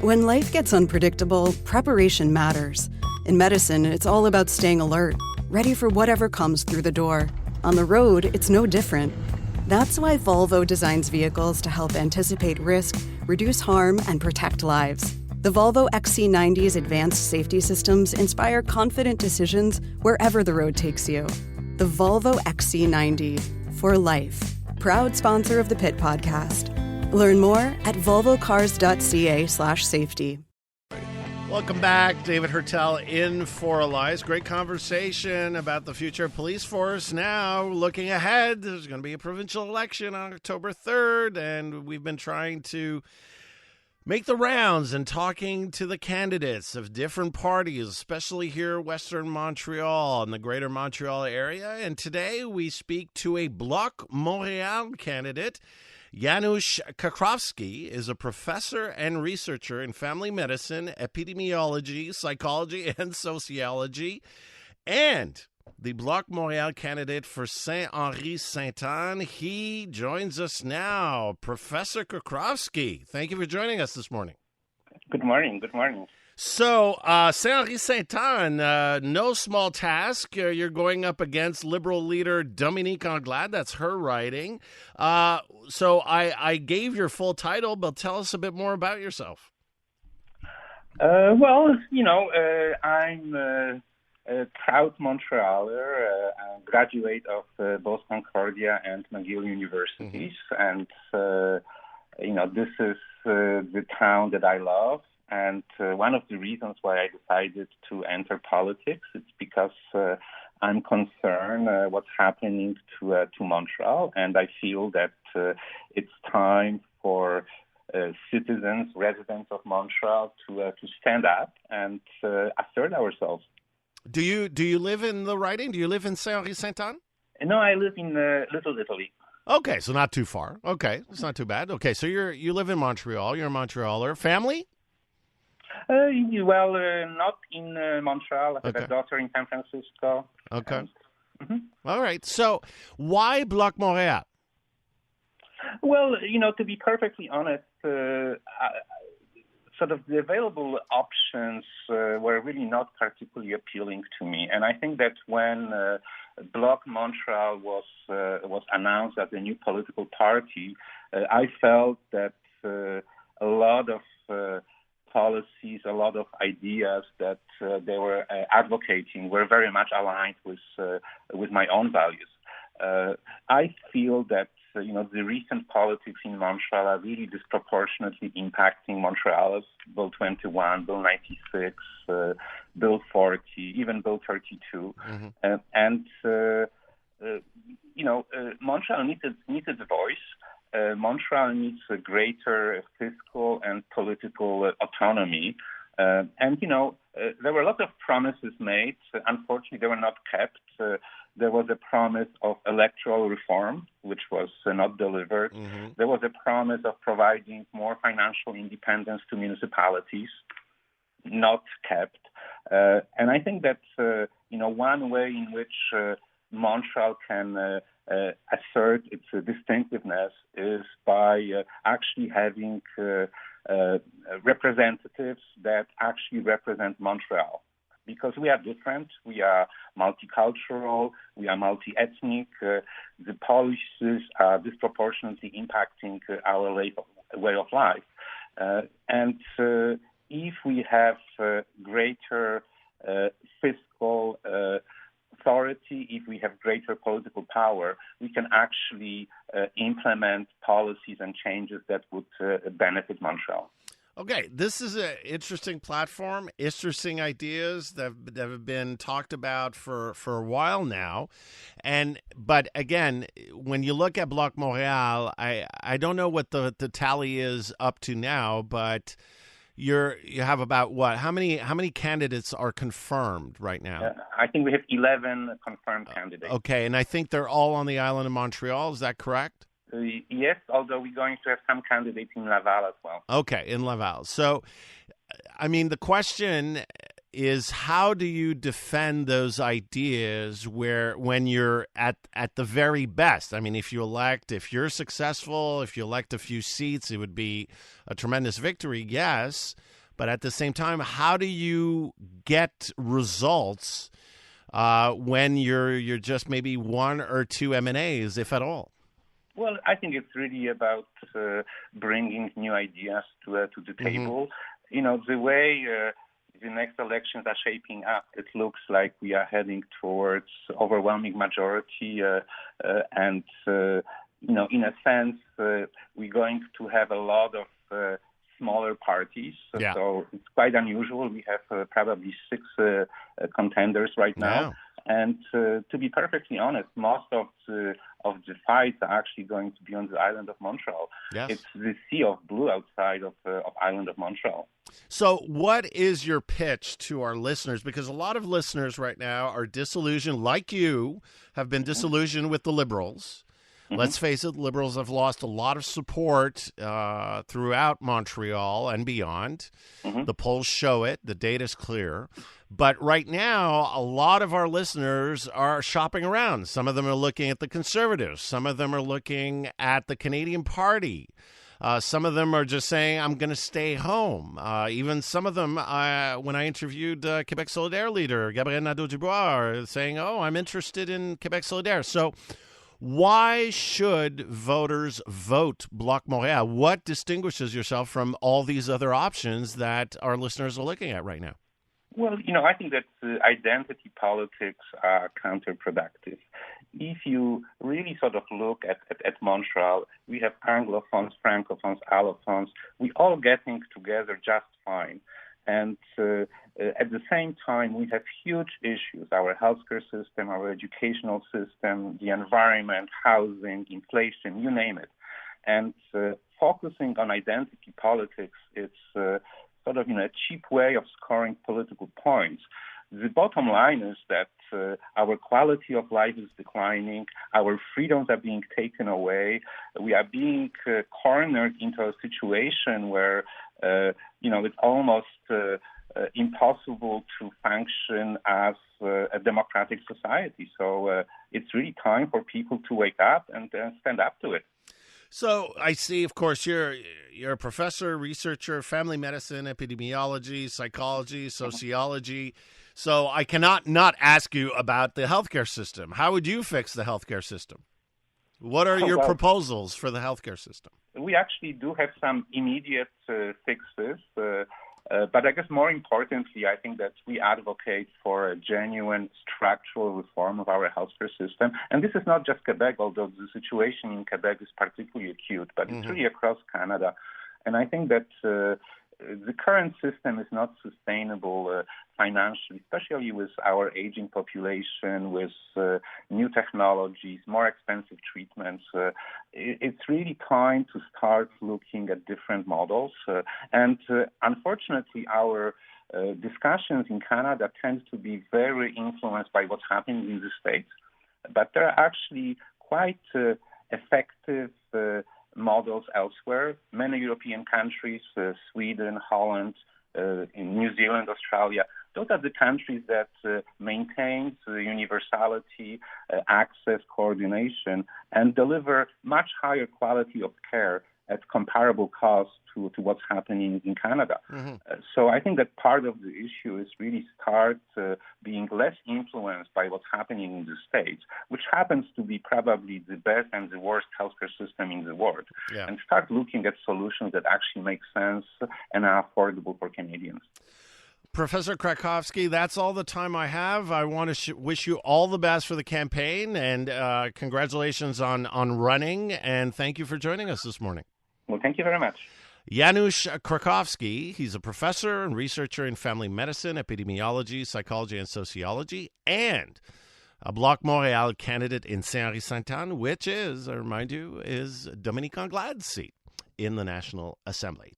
When life gets unpredictable, preparation matters. In medicine, it's all about staying alert, ready for whatever comes through the door. On the road, it's no different. That's why Volvo designs vehicles to help anticipate risk, reduce harm, and protect lives. The Volvo XC90's advanced safety systems inspire confident decisions wherever the road takes you. The Volvo XC90, for life. Proud sponsor of the Pit Podcast. Learn more at volvocars.ca/safety. Welcome back. David Hertel in For Elias. Great conversation about the future of police force. Now, looking ahead, there's going to be a provincial election on October 3rd, and we've been trying to make the rounds and talking to the candidates of different parties, especially here Western Montreal and the greater Montreal area. And today we speak to a Bloc Montreal candidate. Janusz Kaczorowski is a professor and researcher in family medicine, epidemiology, psychology, and sociology, and the Bloc Montreal candidate for Saint-Henri, Sainte-Anne. He joins us now. Professor Kaczorowski, thank you for joining us this morning. Good morning. Good morning. So, Saint-Henri, Sainte-Anne, no small task. You're going up against Liberal leader Dominique Anglade. That's her writing. So I gave your full title, but tell us a bit more about yourself. I'm a proud Montrealer, a graduate of both Concordia and McGill universities. And, this is the town that I love. And one of the reasons why I decided to enter politics is because I'm concerned what's happening to Montreal, and I feel that it's time for citizens, residents of Montreal, to stand up and assert ourselves. Do you live in the riding? Do you live in Saint-Henri, Sainte-Anne? No, I live in Little Italy. Okay, so not too far. Okay, it's not too bad. Okay, so you live in Montreal. You're a Montrealer. Family? Not in Montreal. I have a daughter in San Francisco. Okay. All right. So why Bloc Montreal? Well, to be perfectly honest, sort of the available options were really not particularly appealing to me. And I think that when Bloc Montreal was announced as a new political party, I felt that a lot of policies, a lot of ideas that they were advocating were very much aligned with my own values. I feel that the recent politics in Montreal are really disproportionately impacting Montrealers. Bill 21, Bill 96, Bill 40, even Bill 32, Montreal needed a voice. Montreal needs a greater fiscal and political autonomy. There were a lot of promises made. Unfortunately, they were not kept. There was a promise of electoral reform, which was not delivered. There was a promise of providing more financial independence to municipalities, not kept. And I think that, one way in which Montreal can assert its distinctiveness is by actually having representatives that actually represent Montreal. Because we are different, we are multicultural, we are multi-ethnic, the policies are disproportionately impacting our way of life. And if we have greater fiscal authority, if we have greater political power, we can actually implement policies and changes that would benefit Montreal. Okay, this is an interesting platform, interesting ideas that have been talked about for a while now. But again, when you look at Bloc Montreal, I don't know what the tally is up to now, but you have about what? How many candidates are confirmed right now? I think we have 11 confirmed candidates. Okay, and I think they're all on the island of Montreal. Is that correct? Yes, although we're going to have some candidates in Laval as well. Okay, in Laval. So, I mean, the question is how do you defend those ideas when you're at the very best? I mean, if you're successful, if you elect a few seats, it would be a tremendous victory, yes. But at the same time, how do you get results when you're just maybe one or two M&As, if at all? Well, I think it's really about bringing new ideas to the table. The way the next elections are shaping up, it looks like we are heading towards overwhelming majority, and in a sense, we're going to have a lot of smaller parties. Yeah. So it's quite unusual. We have probably 6 contenders right now. Wow. And to be perfectly honest, most of the fights are actually going to be on the island of Montreal. Yes. It's the sea of blue outside of island of Montreal. So what is your pitch to our listeners? Because a lot of listeners right now are disillusioned, like you, have been disillusioned with the Liberals. Let's face it, Liberals have lost a lot of support throughout Montreal and beyond. The polls show it. The data's clear. But right now, a lot of our listeners are shopping around. Some of them are looking at the Conservatives. Some of them are looking at the Canadian Party. Some of them are just saying, I'm going to stay home. Even some of them, when I interviewed Quebec Solidaire leader Gabriel Nadeau-Dubois, are saying, I'm interested in Quebec Solidaire. So why should voters vote Bloc Montreal? What distinguishes yourself from all these other options that our listeners are looking at right now? Well, I think that identity politics are counterproductive. If you really sort of look at Montreal, we have Anglophones, Francophones, Allophones. We all getting together just fine. And at the same time, we have huge issues, our healthcare system, our educational system, the environment, housing, inflation, you name it. And focusing on identity politics, it's sort of a cheap way of scoring political points. The bottom line is that our quality of life is declining, our freedoms are being taken away, we are being cornered into a situation where, it's almost impossible to function as a democratic society. So it's really time for people to wake up and stand up to it. So I see, of course, you're a professor, researcher, family medicine, epidemiology, psychology, sociology. So I cannot not ask you about the healthcare system. How would you fix the healthcare system? What are your proposals for the healthcare system? We actually do have some immediate fixes. But I guess more importantly, I think that we advocate for a genuine structural reform of our healthcare system. And this is not just Quebec, although the situation in Quebec is particularly acute, but it's really across Canada. And I think that the current system is not sustainable financially, especially with our aging population, with new technologies, more expensive treatments. It's really time to start looking at different models. And unfortunately, our discussions in Canada tend to be very influenced by what's happening in the States. But there are actually quite effective models elsewhere. Many European countries, Sweden, Holland, in New Zealand, Australia, those are the countries that maintain universality, access, coordination, and deliver much higher quality of care at comparable cost to what's happening in Canada. So I think that part of the issue is really start being less influenced by what's happening in the States, which happens to be probably the best and the worst healthcare system in the world, and start looking at solutions that actually make sense and are affordable for Canadians. Professor Kaczorowski, that's all the time I have. I want to wish you all the best for the campaign, and congratulations on running, and thank you for joining us this morning. Well, thank you very much. Janusz Kaczorowski, he's a professor and researcher in family medicine, epidemiology, psychology, and sociology, and a Bloc Montreal candidate in Saint-Henri, Sainte-Anne, which is, I remind you, is Dominique Anglade's seat in the National Assembly.